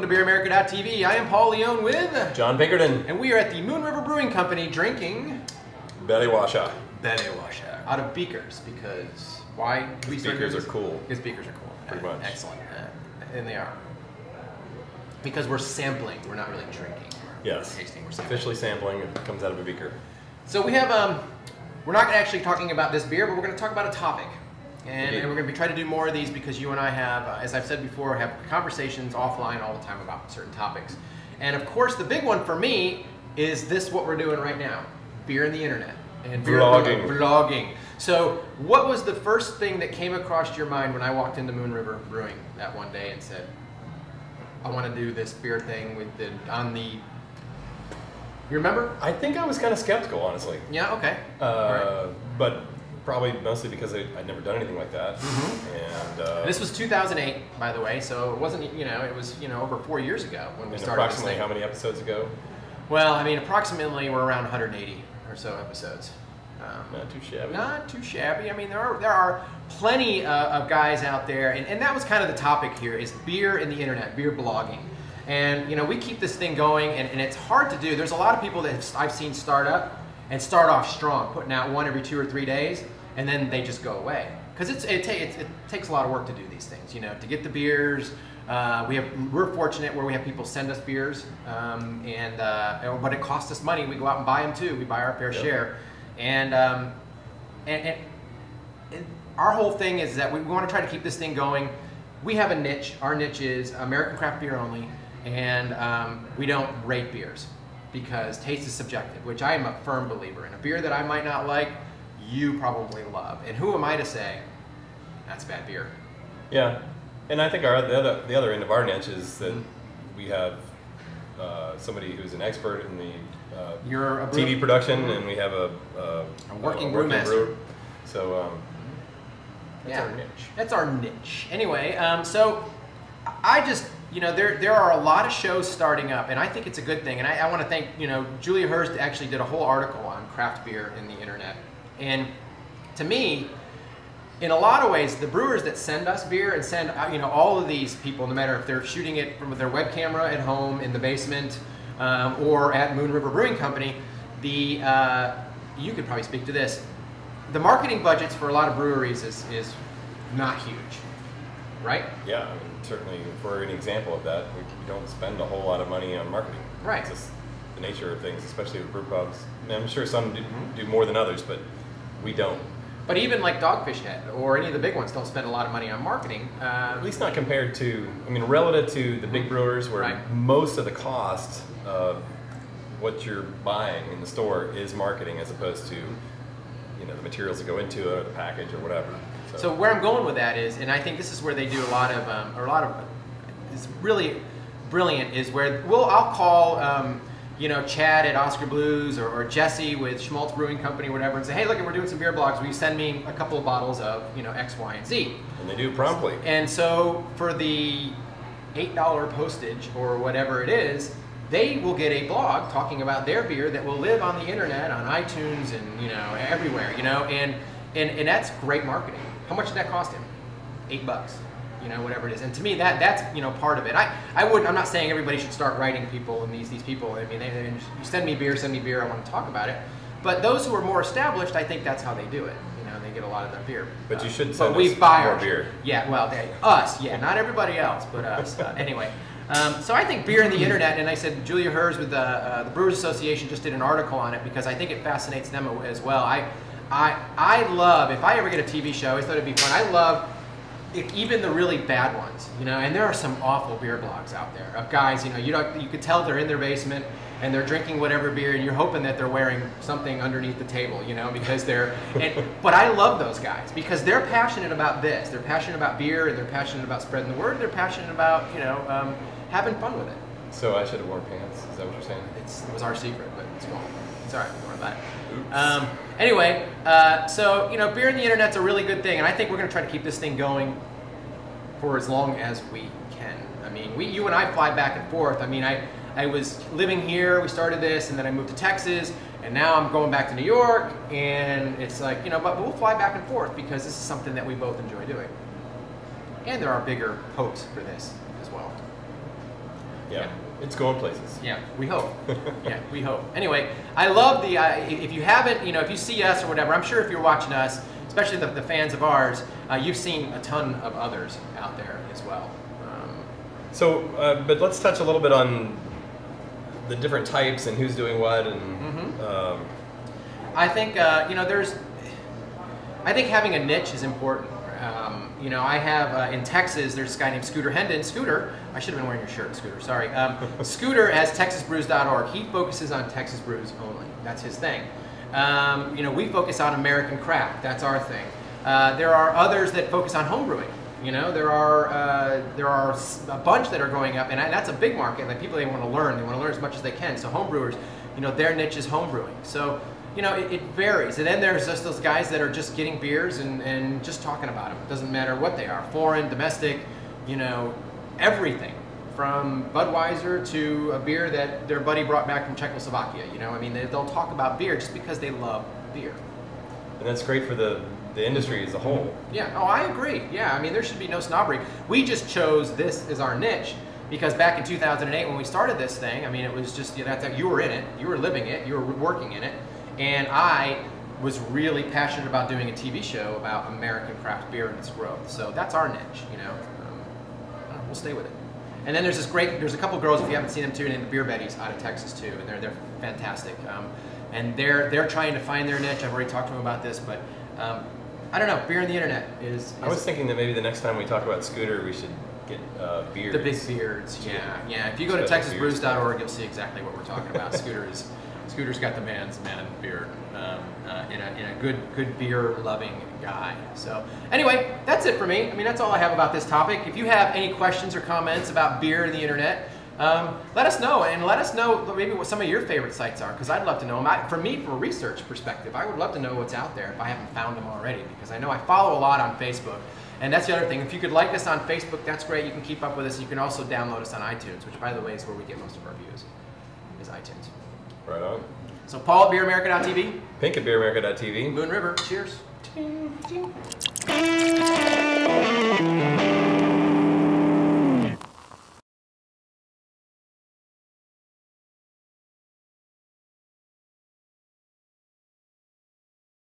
Welcome to BeerAmerica.tv. I am Paul Leone with John Pinkerton. And we are at the Moon River Brewing Company drinking Belly washer. Belly washer out of beakers because why? Beakers are cool. Because beakers are cool. Pretty much. Excellent. And they are. Because we're sampling, we're not really drinking. Yes. We're tasting. We're officially sampling. It comes out of a beaker. So we have, we're not actually talking about this beer, but we're going to talk about a topic. And we're going to be trying to do more of these because you and I have, as I've said before, have conversations offline all the time about certain topics. And of course, the big one for me is this, what we're doing right now, beer and the internet. And beer vlogging. So what was the first thing that came across your mind when I walked into Moon River Brewing that one day and said, I want to do this beer thing with the, on the, you remember? I think I was kind of skeptical, honestly. Yeah, okay. Right. But probably mostly because I'd never done anything like that. Mm-hmm. And this was 2008, by the way, so it wasn't, it was, over 4 years ago when we started this approximately thing. how many episodes ago? Well, I mean, approximately we're around 180 or so episodes. Not too shabby. Not too shabby. I mean, there are plenty of guys out there, and that was kind of the topic here, is beer and the internet, beer blogging. And, we keep this thing going, and it's hard to do. There's a lot of people that I've seen start up and start off strong, putting out one every 2 or 3 days, and then they just go away. Because it takes a lot of work to do these things, to get the beers. We're fortunate where we have people send us beers, but it costs us money. We go out and buy them too. We buy our fair share. And our whole thing is that we want to try to keep this thing going. We have a niche. Our niche is American craft beer only, and we don't rate beers because taste is subjective, which I am a firm believer in. A beer that I might not like, you probably love. And who am I to say that's bad beer? Yeah, and I think the other end of our niche is that we have somebody who's an expert in the You're a TV production, and we have a working brewmaster. So that's our niche. That's our niche. Anyway, so I just, there are a lot of shows starting up, and I think it's a good thing. And I want to thank, Julia Hurst actually did a whole article on craft beer in the internet. And to me, in a lot of ways, the brewers that send us beer and send, all of these people, no matter if they're shooting it from their web camera at home in the basement or at Moon River Brewing Company, you could probably speak to this. The marketing budgets for a lot of breweries is not huge, right? Yeah, I mean, certainly for an example of that, we don't spend a whole lot of money on marketing. Right. It's just the nature of things, especially with brew pubs. I mean, I'm sure some do more than others, but we don't. But even like Dogfish Head or any of the big ones don't spend a lot of money on marketing. At least not compared to, relative to the big brewers, where most of the cost of what you're buying in the store is marketing, as opposed to the materials that go into it or the package or whatever. So where I'm going with that is, and I think this is where they do a lot of it's really brilliant, is where I'll call Chad at Oscar Blues or Jesse with Schmaltz Brewing Company or whatever and say, hey, look, we're doing some beer blogs. Will you send me a couple of bottles of X, Y, and Z? And they do promptly. And so for the $8 postage or whatever it is, they will get a blog talking about their beer that will live on the internet, on iTunes, and everywhere. And that's great marketing. How much did that cost him? $8. Whatever it is. And to me, that's part of it. I'm not saying everybody should start writing people and these people. I mean, you send me beer, I want to talk about it. But those who are more established, I think that's how they do it. They get a lot of their beer. But you should send us more beer. Yeah, well, us, yeah, not everybody else, but us. Anyway, so I think beer and the internet, and I said Julia Hurst with the Brewers Association just did an article on it because I think it fascinates them as well. I love, if I ever get a TV show, I always thought it'd be fun. I love even the really bad ones, and there are some awful beer blogs out there of guys, you could tell they're in their basement and they're drinking whatever beer, and you're hoping that they're wearing something underneath the table, because but I love those guys because they're passionate about this. They're passionate about beer, and they're passionate about spreading the word. They're passionate about, having fun with it. So I should have worn pants. Is that what you're saying? It was our secret, but it's gone. It's all right. Don't worry about it. Anyway, so beer and the internet's a really good thing, and I think we're going to try to keep this thing going for as long as we can. I mean, you and I fly back and forth. I mean, I was living here. We started this, and then I moved to Texas, and now I'm going back to New York, and it's like but we'll fly back and forth because this is something that we both enjoy doing. And there are bigger hopes for this as well. Yeah. It's going places. Yeah, we hope. Yeah, we hope. Anyway, I love the, if you haven't, you know, if you see us or whatever, I'm sure if you're watching us, especially the fans of ours, you've seen a ton of others out there as well. But let's touch a little bit on the different types and who's doing what. And I think, you know, I think having a niche is important. You know, I have, in Texas, there's this guy named Scooter Hendon. Scooter, I should have been wearing your shirt, Scooter, sorry. Scooter has TexasBrews.org. He focuses on Texas brews only. That's his thing. You know, we focus on American craft. That's our thing. There are others that focus on homebrewing. You know, there are a bunch that are going up, and that's a big market. Like people, they want to learn. They want to learn as much as they can. So homebrewers, you know, their niche is homebrewing. So, you know, it varies. And then there's just those guys that are just getting beers and just talking about them. It doesn't matter what they are, foreign, domestic, you know, everything. From Budweiser to a beer that their buddy brought back from Czechoslovakia. You know, I mean, they'll talk about beer just because they love beer. And that's great for the industry as a whole. Yeah, oh, I agree. Yeah, I mean, there should be no snobbery. We just chose this as our niche because back in 2008 when we started this thing, I mean, it was just, you know, you were in it, you were living it, you were working in it, and I was really passionate about doing a TV show about American craft beer and its growth. So that's our niche, you know. We'll stay with it. And then there's a couple girls, if you haven't seen them too, named the Beer Betties out of Texas too, and they're fantastic. And they're trying to find their niche. I've already talked to them about this, but I don't know. Beer on the internet is. I was thinking that maybe the next time we talk about Scooter, we should get beards. The big beards, yeah. If you go to TexasBrews.org, you'll see exactly what we're talking about. Scooter's got the man's man beard, in a good beer loving guy. So anyway, that's it for me. I mean, that's all I have about this topic. If you have any questions or comments about beer and the internet, let us know, and let us know maybe what some of your favorite sites are, because I'd love to know them. For me, from a research perspective, I would love to know what's out there if I haven't found them already, because I know I follow a lot on Facebook. And that's the other thing. If you could like us on Facebook, that's great. You can keep up with us. You can also download us on iTunes, which, by the way, is where we get most of our views, is iTunes. Right on. So Paul at BeerAmerica.tv. Pink at BeerAmerica.tv. Moon River. Cheers. Ting, ting.